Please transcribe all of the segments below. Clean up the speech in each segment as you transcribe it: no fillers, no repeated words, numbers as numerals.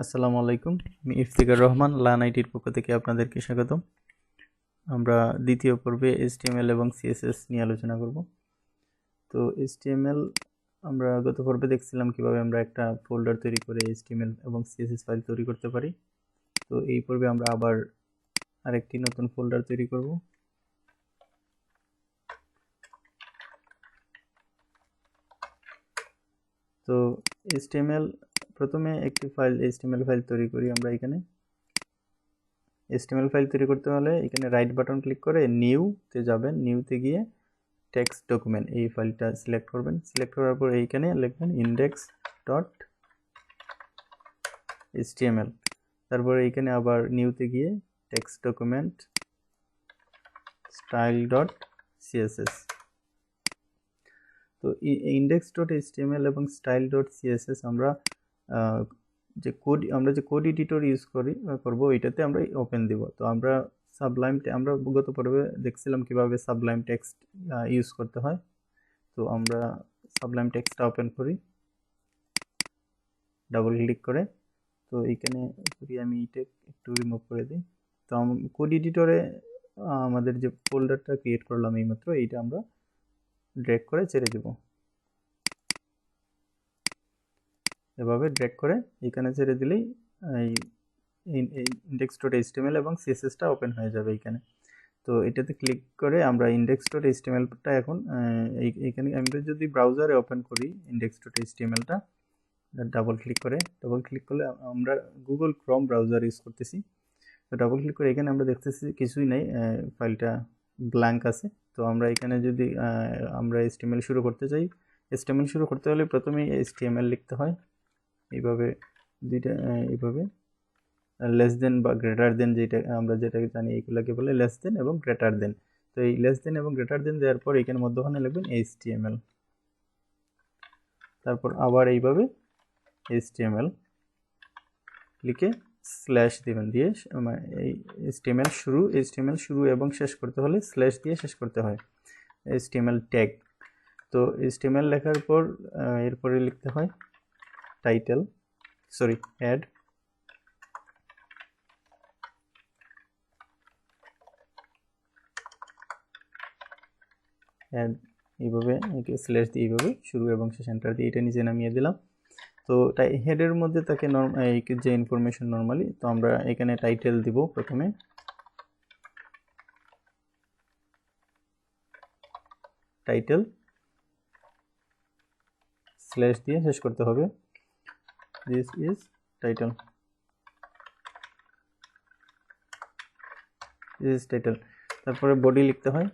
আসসালামু আলাইকুম। আমি ইফতিকার রহমান লার্ন আইটির পক্ষ থেকে আপনাদেরকে স্বাগতম। আমরা দ্বিতীয় পর্বে HTML এবং CSS নিয়ে আলোচনা করব। তো HTML আমরা গত পর্বে দেখছিলাম কিভাবে আমরা একটা ফোল্ডার তৈরি করে HTML এবং CSS ফাইল তৈরি করতে পারি। তো এই পর্বে আমরা আবার আরেকটি নতুন ফোল্ডার তৈরি করব। তো প্রথমে একটি HTML ফাইল তৈরি করি আমরা এখানে। HTML ফাইল তৈরি করতে হলে এখানে রাইট বাটন ক্লিক করে নিউ তে যাবেন, নিউতে গিয়ে টেক্সট ডকুমেন্ট এই ফাইলটা সিলেক্ট করবেন। সিলেক্ট করার পর এইখানে লিখবেন index.html। তারপর এইখানে আবার নিউতে গিয়ে টেক্সট ডকুমেন্ট style.css। তো index.html এবং style.css আমরা যে কোড এডিটর ইউজ করব এটাতে আমরা ওপেন দিব। তো আমরা গত পর্বে দেখছিলাম কিভাবে সাবলাইম টেক্সট ইউজ করতে হয়। তো আমরা সাবলাইম টেক্সটটা ওপেন করি ডাবল ক্লিক করে। তো এইখানে আমি এটা একটু রিমুভ করে দিই। তো কোড এডিটরে আমাদের যে ফোল্ডারটা ক্রিয়েট করলাম এইমাত্র, এইটা আমরা ড্র্যাগ করে ছেড়ে দেব। এভাবে ড্র্যাগ করে এখানে ছেড়ে দিলেই এই index.html এবং css-টা ওপেন হয়ে যাবে এইখানে। তো এটাতে ক্লিক করে আমরা index.html-টা এখন এইখানে আমরা যদি ব্রাউজারে ওপেন করি index.html-টা ডাবল ক্লিক করলে আমরা গুগল ক্রোম ব্রাউজার ইউজ করতেছি। তো ডাবল ক্লিক করে এখানে আমরা দেখতেছি কিছুই নাই, ফাইলটা ব্ল্যাঙ্ক আছে। তো আমরা এখানে যদি আমরা HTML শুরু করতে চাই, HTML শুরু করতে হলে প্রথমেই HTML লিখতে হয় এইভাবে, এইভাবে লেস দেন বা গ্রেটার দেন, যেটাকে জানি এইগুলোকে বলে লেস দেন এবং গ্রেটার দেন। তো এই লেস দেন এবং গ্রেটার দেন দেওয়ার পর এখানে মধ্যখানে লিখবেন HTML। তারপর আবার এইভাবে HTML লিখে স্ল্যাশ দিবেন, দিয়ে এই HTML শুরু এবং শেষ করতে হলে স্ল্যাশ দিয়ে শেষ করতে হয়। HTML tag. তো HTML লেখার পর এরপরে লিখতে হয় অ্যাড এইভাবে স্ল্যাশ দিয়ে এইভাবে শুরু এবং শেষ এন্টার দিয়ে এটা নিচে নামিয়ে দিলাম। তো হেডের মধ্যে থাকে যে ইনফরমেশন নর্মালি। তো আমরা এখানে টাইটেল দিব প্রথমে, টাইটেল স্ল্যাশ দিয়ে শেষ করতে হবে, দিস ইজ টাইটেল। তারপরে বডি লিখতে হয়,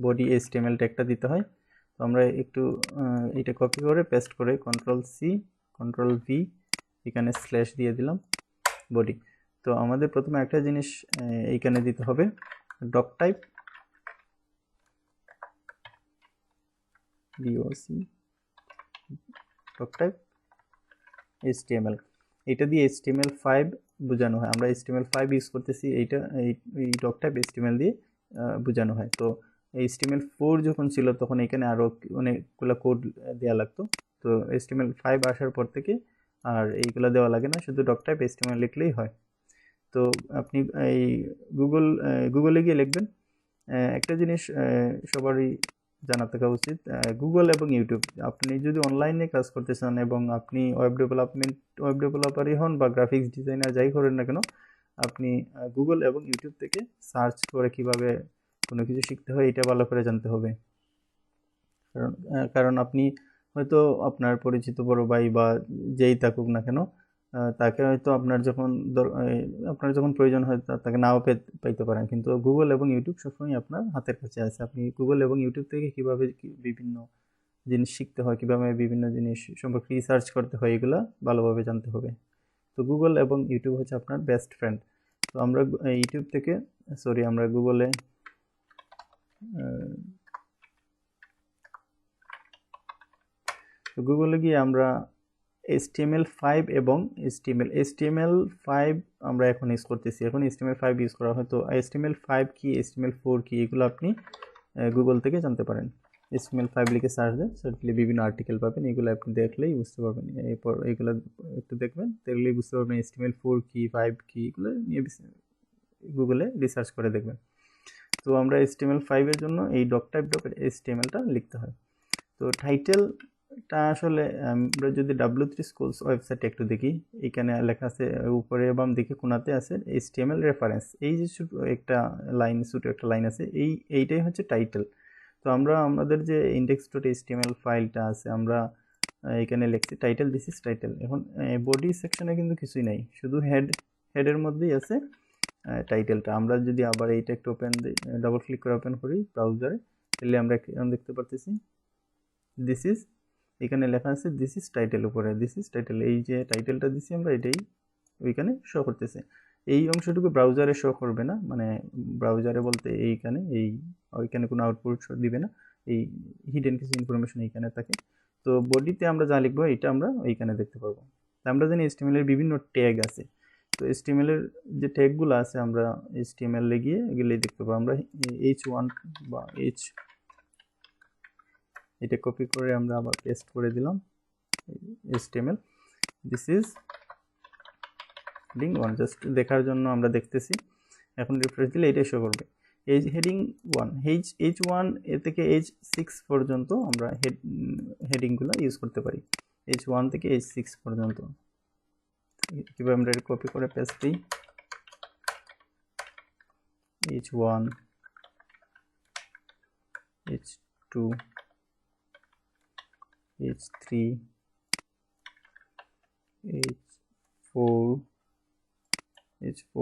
বডি HTML ট্যাগটা দিতে হয়। তো আমরা একটু এটা কপি করে পেস্ট করে Ctrl+C Ctrl+V এখানে স্ল্যাশ দিয়ে দিলাম বডি। তো আমাদের প্রথমে একটা জিনিস এইখানে দিতে হবে, ডক টাইপ HTML। এটা দিয়ে HTML5 বোঝানো হয়, আমরা HTML5 ইউজ করতেছি। এই ডক টাইপ HTML দিয়ে বোঝানো হয়। তো HTML4 যখন ছিল তখন এখানে আরো অনেকগুলো কোড দেওয়া লাগতো। তো HTML5 আসার পর থেকে আর এইগুলো দেওয়া লাগে না, শুধু ডক টাইপ HTML লিখলেই হয়। তো আপনি এই গুগলে গিয়ে লিখবেন। একটা জিনিস সবারই জানা থাকা উচিত, গুগল এবং ইউটিউব, আপনি যদি অনলাইনে কাজ করতে চান এবং আপনি ওয়েব ডেভেলপারই হন বা গ্রাফিক্স ডিজাইনার যাই করেন না কেন, আপনি গুগল এবং ইউটিউব থেকে সার্চ করে কিভাবে কোনো কিছু শিখতে হয় এটা ভালো করে জানতে হবে। কারণ আপনি হয়তো আপনার পরিচিত বড় ভাই বা যেই থাকুক না কেন, তাকে হয়তো আপনার যখন প্রয়োজন হয় তাকে নাও পাইতে পারেন, কিন্তু গুগল এবং ইউটিউব সবসময় আপনার হাতের কাছে আছে। আপনি গুগল এবং ইউটিউব থেকে কিভাবে বিভিন্ন জিনিস শিখতে হয়, কিভাবে বিভিন্ন জিনিস সম্পর্কে রিসার্চ করতে হয়, এগুলা ভালোভাবে জানতে হবে। তো গুগল এবং ইউটিউব হচ্ছে আপনার বেস্ট ফ্রেন্ড। তো আমরা ইউটিউব থেকে আমরা গুগলে গিয়ে আমরা HTML5 এবং HTML5 আমরা এখন ইউজ করতেছি, এখন HTML5 ইউজ করা হয়। তো HTML5 কি, HTML4 কি, এগুলো আপনি গুগল থেকে জানতে পারেন। HTML5 লিখে সার্চ দেন, সার্চ দিলে বিভিন্ন আর্টিকেল পাবেন, এগুলো আপনি দেখলেই বুঝতে পারবেন। এরপর এগুলো একটু দেখবেন, দেখলেই বুঝতে পারবেন HTML4 কি, 5 কি, এগুলো নিয়ে গুগলে রিসার্চ করে দেখবেন। তো আমরা HTML5 এর জন্য এই doctype.html-টা লিখতে হয়। তো টাইটেলটা আসলে আমরা যদি W3 Schools ওয়েবসাইটে একটু দেখি, এখানে লেখা আছে উপরে বাম দিকে কোনাতে আছে HTML রেফারেন্স, এই যে ছোট একটা লাইন আছে, এইটাই হচ্ছে টাইটেল। তো আমরা আমাদের যে index.html ফাইলটা আছে, আমরা এখানে লিখছি টাইটেল, দিস ইজ টাইটেল। এখন বডি সেকশনে কিন্তু কিছুই নাই, শুধু হেডের মধ্যেই আছে টাইটেলটা। আমরা যদি আবার এইটা একটু ডাবল ক্লিক করে ওপেন করি ব্রাউজারে, তাহলে আমরা দেখতে পারতেছি দিস ইজ, এখানে লেখা আছে দিস ইজ টাইটেল, উপরে দিস ইজ টাইটেল, এই যে টাইটেলটা দিছি আমরা, এটাই ওইখানে শো করতেছে। এই অংশটুকু ব্রাউজারে শো করবে না, মানে ব্রাউজারে বলতে এইখানে ওইখানে কোনো আউটপুট দিবে না, এই হিডেন কিছু ইনফরমেশন এইখানে থাকে। তো বডিতে আমরা যা লিখবো এটা আমরা এইখানে দেখতে পারবো। আমরা জানি HTML এর বিভিন্ন ট্যাগ আছে, তো HTML এর যে ট্যাগগুলো আছে আমরা HTML গিয়ে এগুলোই দেখতে পাবো। আমরা H1 বা এটা কপি করে আমরা আবার পেস্ট করে দিলাম HTML, this is heading 1, just দেখার জন্য আমরা দেখতেছি। এখন রিফ্রেশ দিলে এটাই শো করবে এই হেডিং 1, H1 এ থেকে H6 পর্যন্ত আমরা হেডিংগুলো ইউজ করতে পারি, H1 থেকে H6 পর্যন্ত। কিভাবে আমরা কপি করে পেস্ট দিই, H1, H2, H3, H4, H5,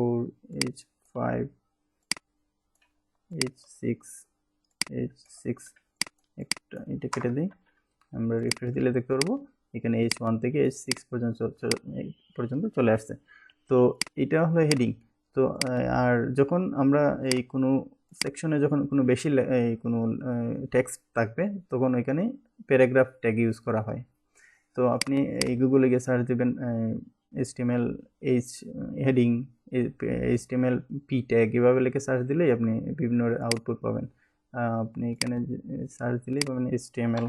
H6 এটা কেটে দিই। আমরা রিফ্রেশ দিলে দেখতে পারবো এখানে H1 থেকে H6 পর্যন্ত চলে আসছে। তো এটা হলো হেডিং। তো আর যখন আমরা এই কোনো সেকশনে যখন কোনো বেশি কোনো টেক্সট থাকবে, তখন ওইখানে প্যারাগ্রাফ ট্যাগ ইউজ করা হয়। তো আপনি এই গুগলে গিয়ে সার্চ দেবেন HTML heading, HTML p tag, এভাবে লিখে সার্চ দিলেই আপনি বিভিন্ন আউটপুট পাবেন। আপনি এখানে সার্চ দিলেই পাবেন HTML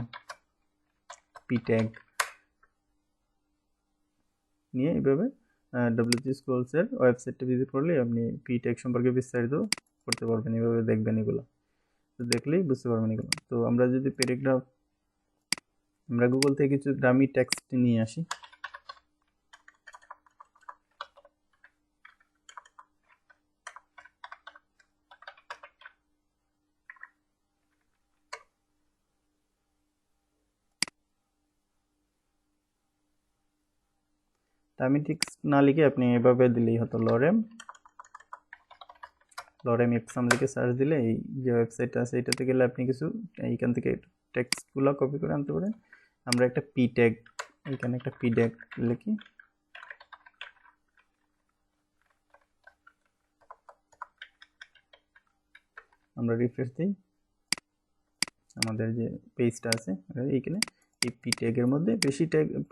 p ট্যাগ নিয়ে। এইভাবে W3 Schools এর ওয়েবসাইটটা ভিজিট করলে আপনি p ট্যাগ সম্পর্কে বিস্তারিত করতে পারবেন, এভাবে দেখবেন এগুলো, তো দেখলেই বুঝতে পারবেন এগুলো। তো আমরা যদি প্যারাগ্রাফ, আমরা গুগল থেকে কিছু ডামি টেক্সট নিয়ে আসি। ডামি টেক্সট না লিখে আপনি এভাবে দিলেই হতো, লরেম এপসাম লিখে সার্চ দিলে এই যে ওয়েবসাইটটা আছে এটাতে গেলে আপনি কিছু এইখান থেকে টেক্সটগুলো কপি করে আনতে পারেন। আমরা একটা p ট্যাগ, এখানে একটা p ট্যাগ লিখি, আমরা রিফ্রেশ দিই, আমাদের যে পেজটা আছে এইখানে এই p ট্যাগের মধ্যে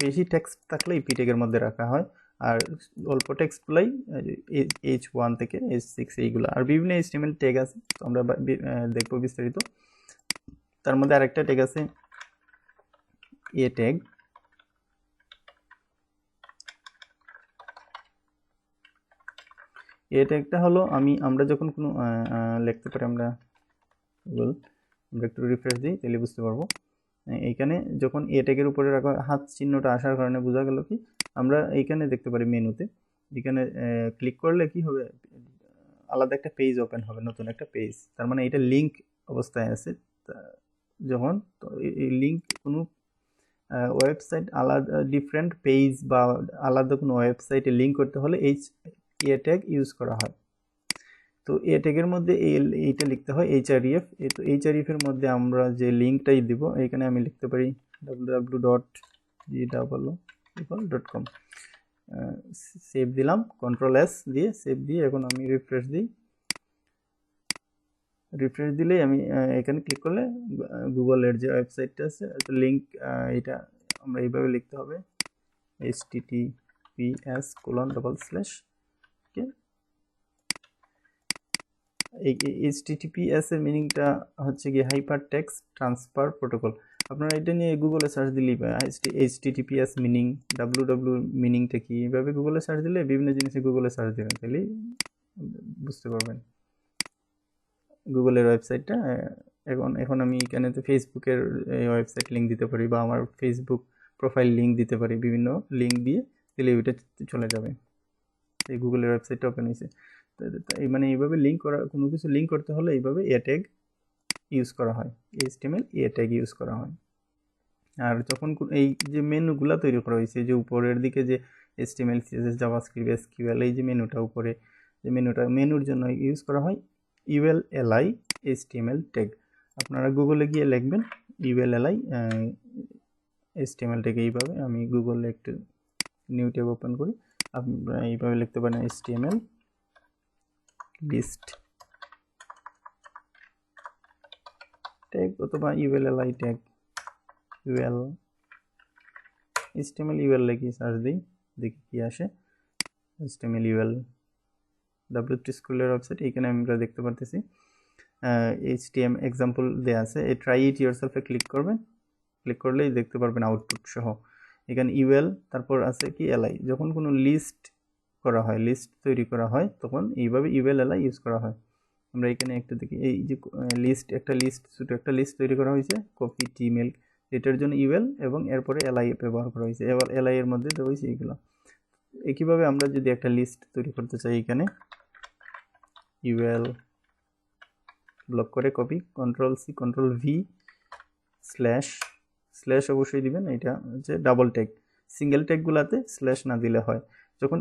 বেশি টেক্সট থাকলে এই p ট্যাগের মধ্যে রাখা হয়, আর অল্প টেক্সটগুলাই H1 থেকে H6 এইগুলো। আর বিভিন্ন HTML ট্যাগ আছে, তো আমরা দেখবো বিস্তারিত। তার মধ্যে আরেকটা ট্যাগ আছে a ট্যাগ, এই ট্যাগটা হলো আমরা যখন কোনো লিখতে পারি, আমরা একটু রিফ্রেশ দিই তাহলে বুঝতে পারবো। এইখানে যখন এ ট্যাগের উপরে রাখা হাত চিহ্নটা আসার কারণে বোঝা গেল কি, আমরা এইখানে দেখতে পারি মেনুতে, এখানে ক্লিক করলে কি হবে, আলাদা একটা পেজ ওপেন হবে, নতুন একটা পেজ, তার মানে এটা লিঙ্ক অবস্থায় আছে। যখন এই লিঙ্ক কোনো ওয়েবসাইট আলাদা ডিফারেন্ট পেজ বা আলাদা কোনো ওয়েবসাইটে লিঙ্ক করতে হলে এই এ ট্যাগ ইউজ করা হয়। তো এ ট্যাগের মধ্যে এইটা লিখতে হয় href। তো href এর মধ্যে আমরা যে লিঙ্কটাই দিব, এখানে আমি লিখতে পারি www.gw.com, সেভ দিলাম, Ctrl+S দিয়ে সেভ দিয়ে এখন আমি রিফ্রেশ দিই। রিফ্রেশ দিলেই আমি এখানে ক্লিক করলে গুগলের যে ওয়েবসাইটটা আছে লিঙ্ক, এটা আমরা এইভাবে লিখতে হবে https:// এই HTTPS এর মিনিংটা হচ্ছে কি হাইপার টেক্সট ট্রান্সফার প্রোটোকল। আপনারা এটা নিয়ে গুগলে সার্চ দিলেই HTTPS মিনিং, WW মিনিংটা কি, এইভাবে গুগলে সার্চ দিলে বিভিন্ন জিনিসে গুগলে সার্চ দেবেন, তাহলেই বুঝতে পারবেন গুগলের ওয়েবসাইটটা। এখন আমি এখানে তো ফেসবুকের ওয়েবসাইট লিঙ্ক দিতে পারি, বা আমার ফেসবুক প্রোফাইল লিঙ্ক দিতে পারি, বিভিন্ন লিঙ্ক দিয়ে দিলে ওইটা চলে যাবে। এই গুগলের ওয়েবসাইটটা ওপেন হয়েছে, মানে এইভাবে লিঙ্ক করা, কোনো কিছু লিঙ্ক করতে হলে এইভাবে এ ট্যাগ ইউজ করা হয়, HTML এ ট্যাগ ইউজ করা হয়। আর যখন এই যে মেনুগুলা তৈরি করা হয়েছে, যে উপরের দিকে যে HTML CSS জাভাস্ক্রিপ্ট SQL, এই যে মেনুটা উপরে, যে মেনুর জন্য ইউজ করা হয় ULLI HTML ট্যাগ। আপনারা গুগলে গিয়ে লিখবেন ULLI HTML ট্যাগ। এইভাবে আমি গুগলে একটু নিউ ট্যাব ওপেন করি, আপনারা এইভাবে লিখতে পারেন HTML লিস্ট ট্যাগ অথবা ULLI ট্যাগ। HTML UL লিখে সার্চ দিই, দেখি কি আসে। HTML UL W3 স্কুলের ওয়েবসাইট, এখানে আমরা দেখতে পারতেছি HTML এক্সাম্পল দেওয়া আছে। এই ট্রাই ইট ইয়োরসেলফে ক্লিক করবেন, ক্লিক করলেই দেখতে পারবেন আউটপুট সহ। এখানে UL, তারপর আছে কি LI। যখন কোনো লিস্ট করা হয়, লিস্ট তৈরি করা হয়, তখন এইভাবে ULLI ইউজ করা হয়। আমরা এখানে একটু দেখি, এই যে লিস্ট, ছোটো একটা লিস্ট তৈরি করা হয়েছে কফি টি মিল্ক, এটার জন্য UL এবং এরপরে LI ব্যবহার করা হয়েছে। এবার LI এর মধ্যে দেওয়া হয়েছে এইগুলো। একইভাবে আমরা যদি একটা লিস্ট তৈরি করতে চাই, এখানে UL ব্লক করে কপি, Ctrl+C Ctrl+V, স্ল্যাশ অবশ্যই দিবেন। এটা হচ্ছে ডাবল ট্যাগ, সিঙ্গেল ট্যাগগুলোতে স্ল্যাশ না দিলে হয়। যখন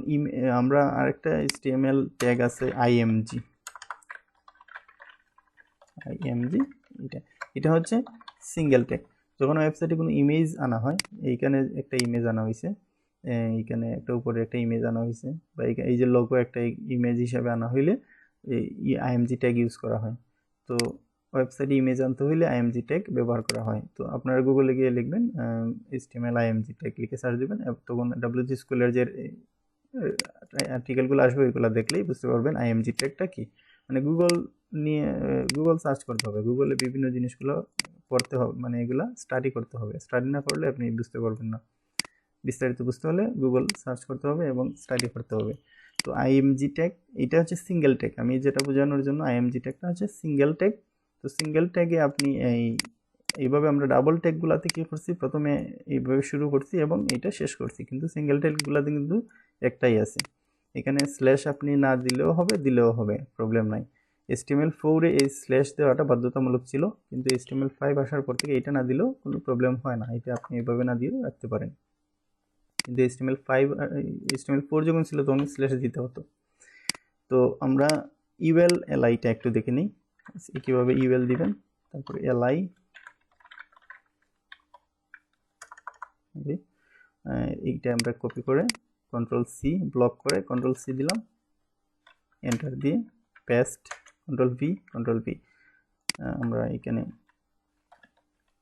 আমরা আরেকটা HTML ট্যাগ আছে IMG, এটা হচ্ছে সিঙ্গেল ট্যাগ। যখন ওয়েবসাইটে কোনো ইমেজ আনা হয়, এইখানে একটা ইমেজ আনা হয়েছে, এইখানে একটা উপরে একটা ইমেজ আনা হয়েছে, বা এই যে লোগো একটা ইমেজ হিসাবে আনা হইলে এই IMG ট্যাগ ইউজ করা হয়। তো ওয়েবসাইটে ইমেজ আনতে হইলে IMG ট্যাগ ব্যবহার করা হয়। তো আপনারা গুগলে গিয়ে লিখবেন HTML IMG ট্যাগ, লিখে সার্চ দেবেন, তখন W3 স্কুলের যে আর্টিকেলগুলো আসবে ওইগুলো দেখলেই বুঝতে পারবেন IMG ট্যাগটা কি। মানে গুগল সার্চ করতে হবে, গুগলে বিভিন্ন জিনিসগুলো পড়তে হবে, মানে এগুলা স্টাডি করতে হবে। স্টাডি না করলে আপনি বুঝতে পারবেন না। বিস্তারিত বুঝতে হলে গুগল সার্চ করতে হবে এবং স্টাডি করতে হবে। তো IMG ট্যাগ এটা হচ্ছে সিঙ্গেল ট্যাগ। আমি যেটা বোঝানোর জন্য IMG ট্যাগটা হচ্ছে সিঙ্গেল ট্যাগ। তো সিঙ্গেল ট্যাগে আপনি এইভাবে আমরা ডাবল ট্যাগগুলোতে কী করছি, প্রথমে এইভাবে শুরু করছি এবং এটা শেষ করছি, কিন্তু সিঙ্গেল ট্যাগগুলোতে কিন্তু একটাই আছে। এখানে স্ল্যাশ আপনি না দিলেও হবে, প্রবলেম নাই। HTML4-এ এই স্ল্যাশ দেওয়াটা বাধ্যতামূলক ছিল, কিন্তু HTML5 আসার পর থেকে এটা না দিলেও কোনো প্রবলেম হয় না, এটা আপনি এইভাবে না দিয়েও রাখতে পারেন। কিন্তু HTML4 যখন ছিল তখন স্ল্যাশ দিতে হতো। তো আমরা ULLI-টা একটু দেখে নিই, কীভাবে UL দিবেন। তারপরে LI, এইটা আমরা কপি করে Ctrl+C ব্লক করে Ctrl+C দিলাম, এন্টার দিয়ে পেস্ট, Ctrl+V Ctrl+V। আমরা এখানে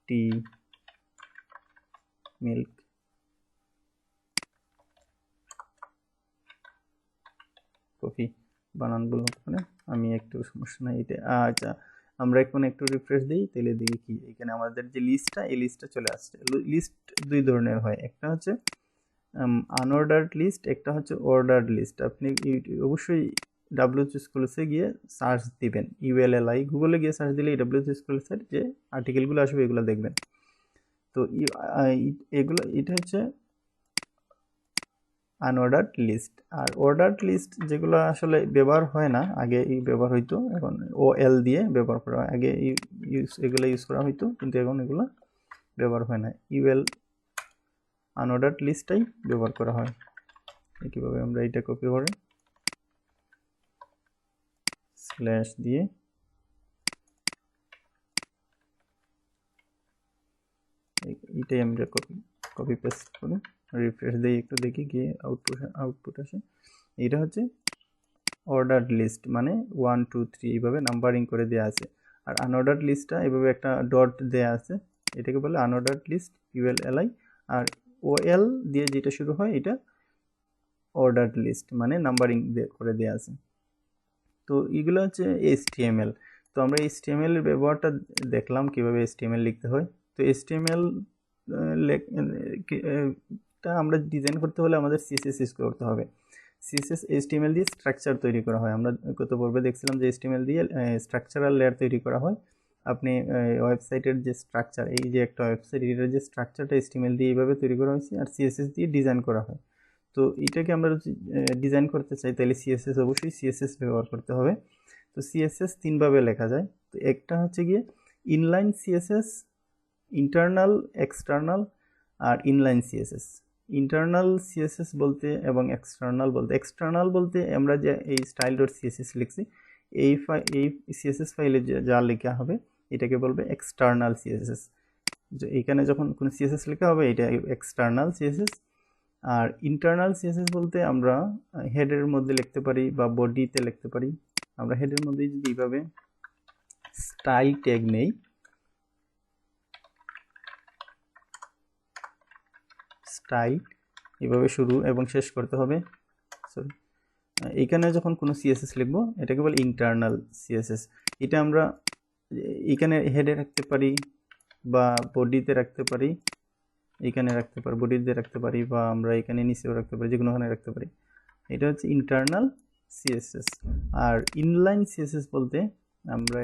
টি মিল্ক কফি বানানগুলো ওখানে, আমি একটু সমস্যা নাই এটা। আচ্ছা, আমরা এখন একটু রিফ্রেশ দিই, তাহলে দেখি কি এখানে আমাদের যে লিস্টটা, এই লিস্টটা চলে আসছে। লিস্ট দুই ধরনের হয়, একটা হচ্ছে আনঅর্ডার্ড লিস্ট, একটা হচ্ছে অর্ডার্ড লিস্ট। আপনি অবশ্যই W3 স্কুলসে গিয়ে সার্চ দিবেন ULLI, গুগলে গিয়ে সার্চ দিলে W3 স্কুলসের যে আর্টিকেলগুলো আসবে এগুলো দেখবেন। তো এগুলো, এটা হচ্ছে আনঅর্ডার্ড লিস্ট। আর অর্ডার্ড লিস্ট যেগুলো আসলে ব্যবহার হয় না, আগে ব্যবহার হইতো, এখন OL দিয়ে ব্যবহার করা হয়। আগে এগুলো ইউজ করা হইতো, কিন্তু এখন এগুলো ব্যবহার হয় না, আনঅর্ডার্ড লিস্টটাই ব্যবহার করা হয়। কীভাবে আমরা এটা কপি করে স্ল্যাশ দিয়ে এইটাই আমরা কপি পেস্ট করে রিফ্রেশ দিয়ে একটু দেখি গিয়ে আউটপুট আসে। এটা হচ্ছে অর্ডার্ড লিস্ট, মানে 1 2 3 এইভাবে নাম্বারিং করে দেওয়া আছে। আর আনঅর্ডার্ড লিস্টটা এইভাবে একটা ডট দেওয়া আছে, এটাকে বলে আনঅর্ডার্ড লিস্ট ULLI। আর OL দিয়ে যেটা শুরু হয় এটা অর্ডার্ড লিস্ট, মানে নাম্বারিং করে দেওয়া আছে। তো তো এগুলো হচ্ছে HTML। তো আমরা HTML এর ব্যবহারটা দেখলাম কিভাবে HTML লিখতে হয়। তো HTML টা আমরা ডিজাইন করতে হলে আমাদের CSS ইউজ করতে হবে। CSS HTML দিয়ে স্ট্রাকচার তৈরি করা হয়। আমরা গত পর্বে দেখছিলাম যে HTML দিয়ে স্ট্রাকচারাল লেয়ার তৈরি করা হয়। আপনি ওয়েবসাইটের যে স্ট্রাকচার, এই যে একটা ওয়েবসাইট, এটার যে স্ট্রাকচারটা HTML দিয়ে এইভাবে তৈরি করা হয়েছে, আর CSS দিয়ে ডিজাইন করা হয়। তো এটাকে আমরা ডিজাইন করতে চাই তাহলে CSS অবশ্যই CSS ব্যবহার করতে হবে। তো CSS তিনভাবে লেখা যায়। তো একটা হচ্ছে গিয়ে ইনলাইন CSS, ইন্টারনাল, এক্সটার্নাল আর ইনলাইন CSS। ইন্টারনাল CSS বলতে এবং এক্সটার্নাল বলতে আমরা যে এই style.css লিখছি, এই CSS ফাইলে যা লেখা হবে এটাকে বলবে এক্সটার্নাল CSS। এখানে যখন কোনো CSS লেখা হবে এটা এক্সটার্নাল CSS। আর ইন্টারনাল CSS বলতে আমরা হেডের মধ্যে লিখতে পারি বা বডিতে লিখতে পারি। আমরা হেডের মধ্যে যদি এইভাবে স্টাইল ট্যাগ নেই, স্টাইল এভাবে শুরু এবং শেষ করতে হবে, সরি, এখানে যখন কোনো CSS লিখবো এটাকে বলে ইন্টারনাল CSS। এটা আমরা এখানে হেডে রাখতে পারি বা বডিতে রাখতে পারি, এখানে রাখতে পারি, বডিতে রাখতে পারি, বা আমরা এখানে নিচেও রাখতে পারি, যে কোনোখানে রাখতে পারি। এটা হচ্ছে ইন্টারনাল CSS। আর ইনলাইন CSS বলতে আমরা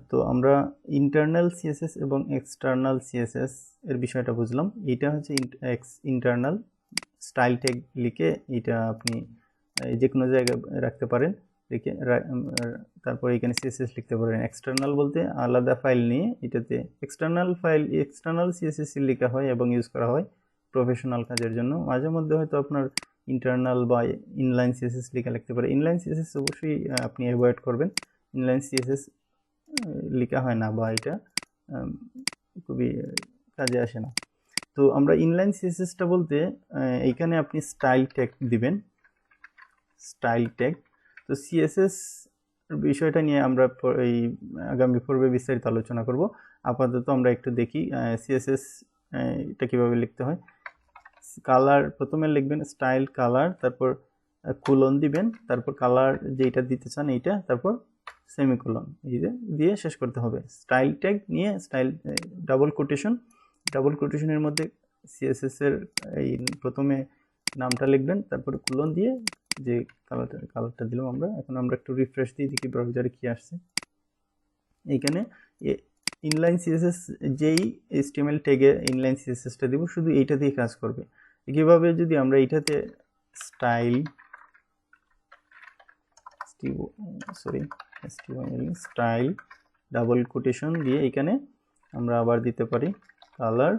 তো আমরা ইন্টারনাল CSS এবং এক্সটার্নাল CSS এর বিষয়টা বুঝলাম। এটা হচ্ছে ইন্টারনাল স্টাইল ট্যাগ লিখে এটা আপনি যে কোনো জায়গায় রাখতে পারেন, লিখে তারপর এখানে CSS লিখতে পারেন। এক্সটার্নাল বলতে আলাদা ফাইল নিয়ে এটাতে এক্সটার্নাল CSS লেখা হয় এবং ইউজ করা হয় প্রফেশনাল কাজের জন্য। মাঝে মধ্যে হয়তো আপনার ইন্টারনাল বা ইনলাইন CSS লিখতে পারে। ইনলাইন CSS অবশ্যই আপনি অ্যাভয়েড করবেন। ইনলাইন CSS লেখা হয় না বা এটা খুবই কাজে আসে না। তো আমরা ইনলাইন CSSটা বলতে এইখানে আপনি স্টাইল ট্যাগ দিবেন, স্টাইল ট্যাগ। তো CSS বিষয়টা নিয়ে আমরা এই আগামী পর্বে বিস্তারিত আলোচনা করব। আপাতত আমরা একটু দেখি CSS এটা কিভাবে লিখতে হয়। কালার প্রথমে লিখবেন স্টাইল কালার, তারপর কোলন দিবেন, তারপর কালার যেটা দিতে চান এইটা, তারপর সেমিকোলন দিয়ে শেষ করতে হবে। স্টাইল ট্যাগ নিয়ে স্টাইল ডাবল কোটেশনের মধ্যে CSS এর এই প্রথমে নামটা লিখবেন, তারপরে কোলন দিয়ে যে কালারটা দিলাম আমরা। এখন আমরা একটু রিফ্রেশ দিয়ে দেখি ব্রাউজারে কি আসছে। এইখানে ইনলাইন CSS যেই HTML ট্যাগে ইনলাইন CSSটা দিব, শুধু এইটা দিয়ে কাজ করবে। কিভাবে যদি আমরা এইটাতে স্টাইল ডাবল কোটেশন দিয়ে এখানে আমরা আবার দিতে পারি কালার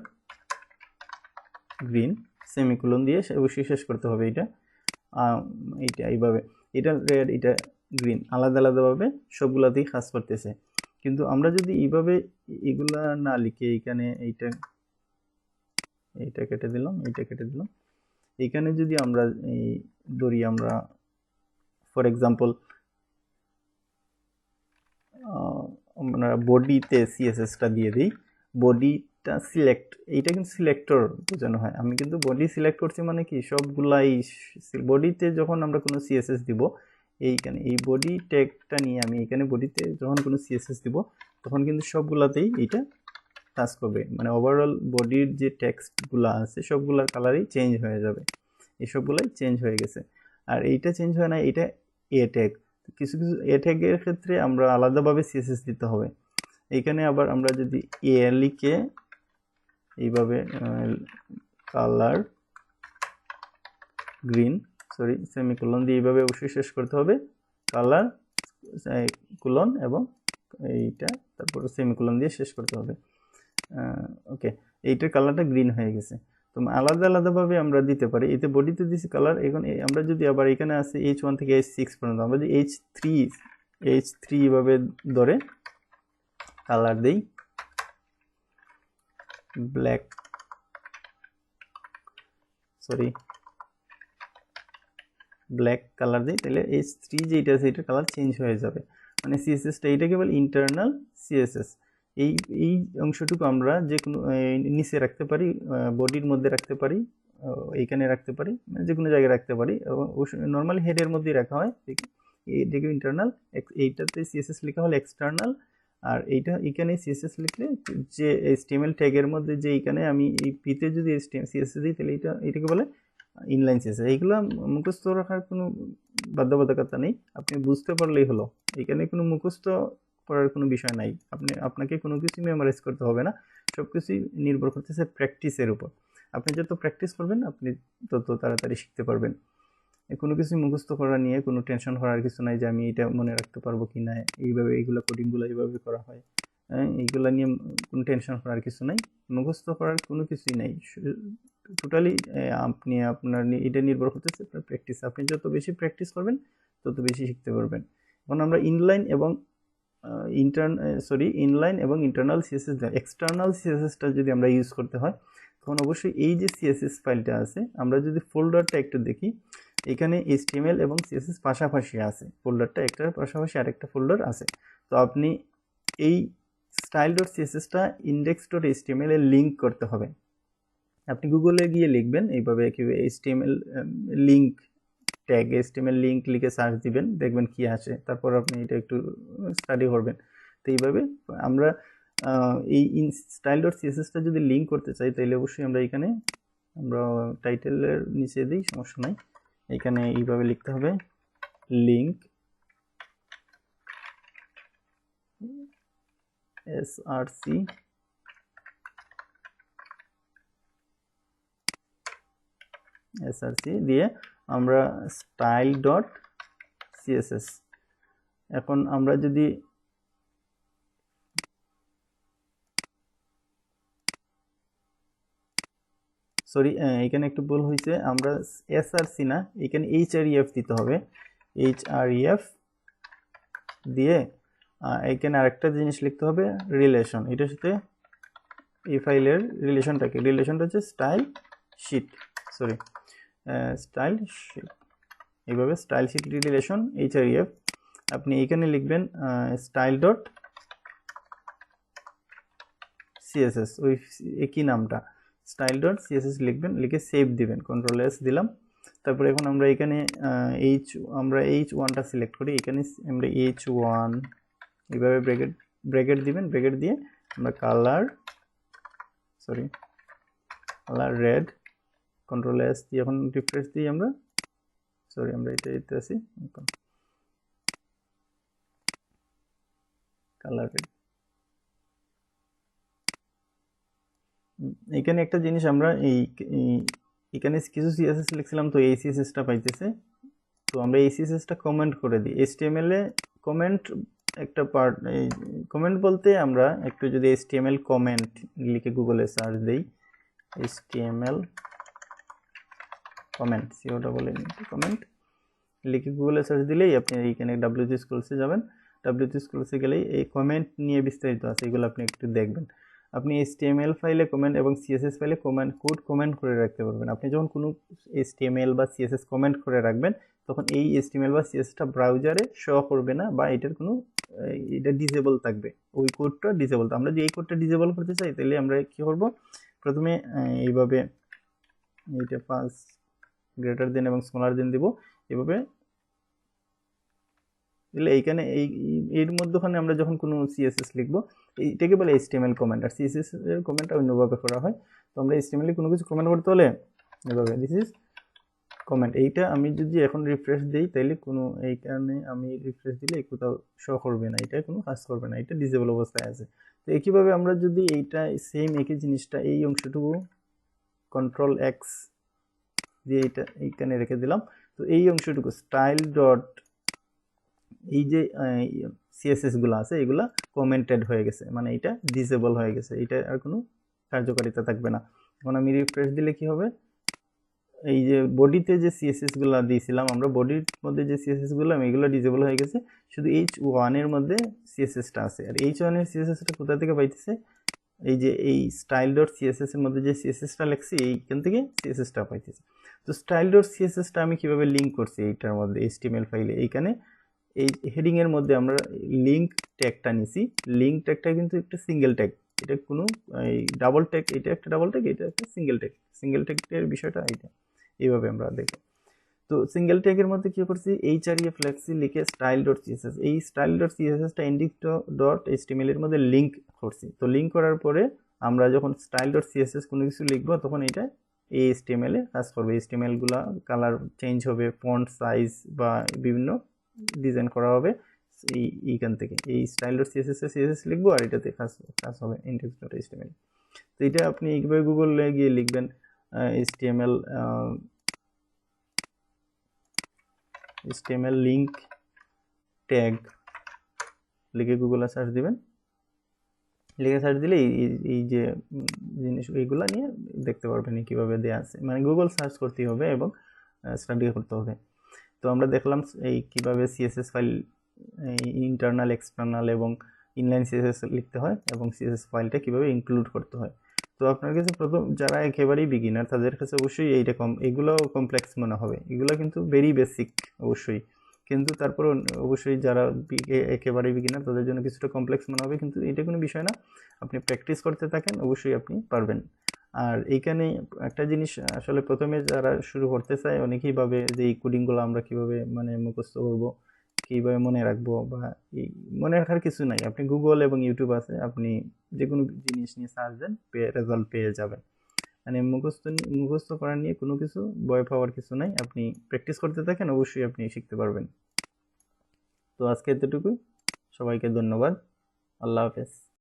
গ্রিন, সেমিকোলন দিয়ে অবশ্যই শেষ করতে হবে এইটা এইভাবে। এটা রেড, এটা গ্রিন, আলাদা আলাদাভাবে সবগুলাতেই কাজ করতেছে। কিন্তু আমরা যদি এইভাবে এগুলা না লিখে এখানে এইটা কেটে দিলাম, এখানে যদি আমরা এই ধরি, আমরা ফর এক্সাম্পল আমরা বডিতে CSSটা দিয়ে দিই, বডিটা সিলেক্ট, এইটা কিন্তু সিলেক্টর বোঝানো হয়। আমি কিন্তু বডি সিলেক্ট করছি মানে কি সবগুলাই বডিতে যখন আমরা কোনো CSS দিব, এইখানে এই বডি ট্যাগটা নিয়ে আমি এখানে বডিতে যখন কোনো CSS দিব তখন কিন্তু সবগুলাতেই এইটা কাজ করবে। মানে ওভারঅল বডির যে টেক্সটগুলো আছে সবগুলার কালারই চেঞ্জ হয়ে যাবে। এই সবগুলাই চেঞ্জ হয়ে গেছে। আর এইটা চেঞ্জ হয় না, এটা এ ট্যাগ। কিছু এ ট্যাগের ক্ষেত্রে আমরা আলাদাভাবে CSS দিতে হবে। এইখানে আবার আমরা যদি এ লিখে এইভাবে কালার গ্রিন, সেমিকোলন দিয়ে এইভাবে অবশ্যই শেষ করতে হবে, কালার কোলন এবং এইটা, তারপর সেমিকোলন দিয়ে শেষ করতে হবে। ওকে, এইটার কালারটা গ্রিন হয়ে গেছে। তো আলাদা আলাদাভাবে আমরা দিতে পারি। এতে বডিতে দিছি কালার। এখন আমরা যদি আবার এখানে আছে H1 থেকে H6 পর্যন্ত, আমরা যদি H3 এভাবে ধরে কালার দেই, ব্ল্যাক কালার দিই, তাহলে H3 যেটা আছে এটার কালার চেঞ্জ হয়ে যাবে। মানে CSSটা এটাকে বলে ইন্টারনাল CSS। এই অংশটুকু আমরা যে কোনো নিচে রাখতে পারি, বডির মধ্যে রাখতে পারি, এইখানে রাখতে পারি, যে কোনো জায়গায় রাখতে পারি, এবং নর্মালি হেডের মধ্যেই রাখা হয়। এইটাকে ইন্টারনাল, এইটাতে সিএসএস লেখা হলে এক্সটার্নাল, আর এইটা এখানে সিএসএস লিখলে যে এইচটিএমএল ট্যাগের মধ্যে যে এইখানে আমি এই পিতে যদি সিএসএস দিই তাহলে এটাকে বলে ইনলাইন সিএসএস। এইগুলো মুখস্থ রাখার কোনো বাধ্যবাধকতা নেই, আপনি বুঝতে পারলেই হলো। এখানে কোনো মুখস্থ করার কোনো বিষয় নাই, আপনাকে কোনো কিছু মেমোরাইজ করতে হবে না, সব কিছুই নির্ভর করতেছে প্র্যাকটিসের উপর। আপনি যত প্র্যাকটিস করবেন আপনি তত তাড়াতাড়ি শিখতে পারবেন। কোনো কিছু মুখস্থ করা নিয়ে কোনো টেনশন করার কিছু নাই যে আমি এটা মনে রাখতে পারবো কি না, এইভাবে এইগুলো কোডিংগুলো এইভাবে করা হয়, এইগুলো নিয়ে কোনো টেনশন করার কিছু নাই, মুখস্থ করার কোনো কিছুই নাই। টোটালি আপনি আপনার এটা নির্ভর করতেছে আপনার প্র্যাকটিস। আপনি যত বেশি প্র্যাকটিস করবেন তত বেশি শিখতে পারবেন। এখন আমরা ইনলাইন এবং ইনলাইন এবং ইন্টারনাল সিএসএস, এক্সটার্নাল সিএসএসটা যদি আমরা ইউজ করতে হয় তখন অবশ্যই এই যে সিএসএস ফাইলটা আছে, আমরা যদি ফোল্ডারটা একটু দেখি, এখানে এইচটিএমএল এবং সিএসএস পাশাপাশি আছে, ফোল্ডারটা একটার পাশাপাশি আরেকটা ফোল্ডার আছে। তো আপনি এই style.css-টা index.html এ লিঙ্ক করতে হবে। আপনি গুগলে গিয়ে লিখবেন এইভাবে HTML link tag, HTML link লিখে সার্চ দিবেন, দেখবেন কি আসে, তারপর আপনি এটা একটু স্টাডি করবেন। তো এইভাবে আমরা এই style.css-টা যদি লিঙ্ক করতে চাই তাহলে অবশ্যই আমরা এখানে টাইটেলের নিচে দিই, সমস্যা নাই, এখানে এইভাবে লিখতে হবে লিঙ্ক src দিয়ে আমরা style.css। এখন আমরা যদি এখানে একটু ভুল হয়েছে, আমরা src না, এখানে href দিতে হবে, href দিয়ে এখানে আরেকটা জিনিস লিখতে হবে রিলেশন, এটার সাথে এই ফাইলের রিলেশনটা হচ্ছে স্টাইল শিট, এইভাবে স্টাইল শিট রিলেশন href। আপনি এখানে লিখবেন style.css, ওই একই নামটা style.css লিখবেন, লিখে সেভ দিবেন, কন্ট্রোল এস দিলাম। তারপর এখন আমরা এখানে h1টা সিলেক্ট করি, এখানে আমরা h1 এইভাবে ব্র্যাকেট দিবেন, ব্র্যাকেট দিয়ে আমরা কালার রেড, কন্ট্রোল এস দিয়ে এখন রিফ্রেশ দিই আমরা, আমরা এটাতে আছি, কালার রেড। এখানে একটা জিনিস আমরা এখানে কিছু সিএসএস লিখছিলাম, তো এই সিএসএসটা পাইতেছে, তো আমরা এই সিএসএসটা কমেন্ট করে দিই। HTML এ কমেন্ট একটা পার্ট, কমেন্ট বলতে আমরা একটু যদি HTML কমেন্ট লিখে গুগলে সার্চ দেই, HTML কমেন্ট কমেন্ট লিখে গুগলে সার্চ দিলেই আপনি এইখানে WG স্কুলসে যাবেন, WG স্কুলসে গেলেই এই কমেন্ট নিয়ে বিস্তারিত আছে, এগুলো আপনি একটু দেখবেন। আপনি HTML ফাইলে কমেন্ট এবং CSS ফাইলে কোড কমেন্ট করে রাখতে পারবেন। আপনি যখন কোনো HTML বা CSS কমেন্ট করে রাখবেন তখন এই HTML বা CSSটা ব্রাউজারে শো করবে না, বা এটার কোনো এটা ডিসেবল থাকবে, ওই কোডটা ডিসেবল। আমরা যদি এই কোডটা ডিসেবল করতে চাই তাহলে আমরা কি করব, প্রথমে এইভাবে এইটা ফার্স্ট গ্রেটার দেন এবং স্মলার দেন দিব, এভাবে দিলে এইখানে এর মধ্যখানে আমরা যখন কোনো CSS লিখবো এইটাকে বলে HTML কমেন্ট, আর CSS এর কমেন্টটা অন্যভাবে করা হয়। তো আমরা HTML এ কোনো কিছু কমেন্ট করতে হলে এভাবে দিস ইজ কমেন্ট। এইটা আমি যদি এখন রিফ্রেশ দিই তাহলে কোনো এইখানে আমি রিফ্রেশ দিলে কোথাও শো করবে না, এটা কোনো কাজ করবে না, এটা ডিসেবল অবস্থায় আছে। তো একইভাবে আমরা যদি এইটা সেম একই জিনিসটা এই অংশটুকু কন্ট্রোল এক্স দিয়ে এইটা এইখানে রেখে দিলাম, তো এই অংশটুকু স্টাইল ডট এই যে সিএসএস গুলো আছে এগুলা কমেন্টেড হয়ে গেছে, মানে এটা ডিসেবল হয়ে গেছে, এটা আর কোনো কার্যকারিতা থাকবে না। এখন আমি রিফ্রেশ দিলে কি হবে, এই যে বডিতে যে সিএসএস গুলো দিয়েছিলাম আমরা, বডির মধ্যে যে সিএসএস গুলো এগুলো ডিসেবল হয়ে গেছে, শুধু h1 এর মধ্যে সিএসএসটা আছে। আর h1 এর সিএসএসটা কোথা থেকে পাইতেছে, এই যে এই style.css এর মধ্যে যে সিএসএসটা লিখছি এইখান থেকে সিএসএসটা পাইতেছে। তো style.css-টা আমি কিভাবে লিংক করছি এইটার মধ্যে HTML ফাইলে, এইখানে এই হেডিং এর মধ্যে আমরা লিংক ট্যাগটা নিছি, লিংক ট্যাগটা কিন্তু একটা সিঙ্গেল ট্যাগ, এটা কোনো এই ডাবল ট্যাগ, এটা একটা ডাবল ট্যাগ, এটা একটা সিঙ্গেল ট্যাগ। সিঙ্গেল ট্যাগের বিষয়টা এইটা, এইভাবে আমরা দেখব। তো সিঙ্গেল ট্যাগের মধ্যে কি করছি, HREA ফ্লেক্সি লিখে স্টাইল ডট সিএসএস, এই স্টাইল ডট সিএসএসটা ইন্ডেক্স ডট এইচটিএমএল এর মধ্যে লিঙ্ক করছি। তো লিঙ্ক করার পরে আমরা যখন স্টাইল ডট সিএসএস কোনো কিছু লিখবো তখন এটা এই এইচটিএমএল এ কাজ করবে। এইচটিএমএল গুলা কালার চেঞ্জ হবে, ফন্ট সাইজ বা বিভিন্ন ডিজাইন করা হবে এইখান থেকে। এই স্টাইল ডট সিএসএস এ সিএসএস লিখবো আর এটাতে কাজ হবে ইন্ডেক্স ডট এইচটিএমএল। তো এটা আপনি এইভাবে গুগলে গিয়ে লিখবেন এইচটিএমএল HTML লিঙ্ক ট্যাগ লিখে গুগলে সার্চ দিবেন। লিখে সার্চ দিলে এই যে জিনিস এইগুলা নিয়ে দেখতে পারবেন কিভাবে দেওয়া আছে, মানে গুগল সার্চ করতে হবে এবং স্টাডি করতে হবে। তো আমরা দেখলাম এই কিভাবে সিএসএস ফাইল ইন্টারনাল, এক্সটার্নাল এবং ইনলাইন সিএসএস লিখতে হয় এবং সিএসএস ফাইলটা কিভাবে ইনক্লুড করতে হয়। তো আপনার কাছে প্রথম যারা একেবারেই বিগিনার তাদের কাছে অবশ্যই এইরকম এগুলো কমপ্লেক্স মনে হবে, এগুলো কিন্তু ভেরি বেসিক অবশ্যই, কিন্তু তারপর অবশ্যই যারা একেবারেই বিগিনার তাদের জন্য কিছুটা কমপ্লেক্স মনে হবে, কিন্তু এটা কোনো বিষয় না, আপনি প্র্যাকটিস করতে থাকেন অবশ্যই আপনি পারবেন। আর এইখানে একটা জিনিস আসলে প্রথমে যারা শুরু করতে চায় অনেকেই ভাবে যে এই কোডিংগুলো আমরা কিভাবে মানে মুখস্থ করবো, কিভাবে মনে রাখবো, বা এই মনে রাখার কিছু নাই, আপনি গুগল এবং ইউটিউব আছে, আপনি যে কোনো জিনিস নিয়ে সার্চ দেন রেজাল্ট পেয়ে যাবেন। মানে মুখস্থ করা নিয়ে কোনো কিছু ভয় পাওয়ার কিছু নাই, আপনি প্র্যাকটিস করতে থাকেন অবশ্যই আপনি শিখতে পারবেন। তো আজকে এতটুকুই, সবাইকে ধন্যবাদ, আল্লাহ হাফেজ।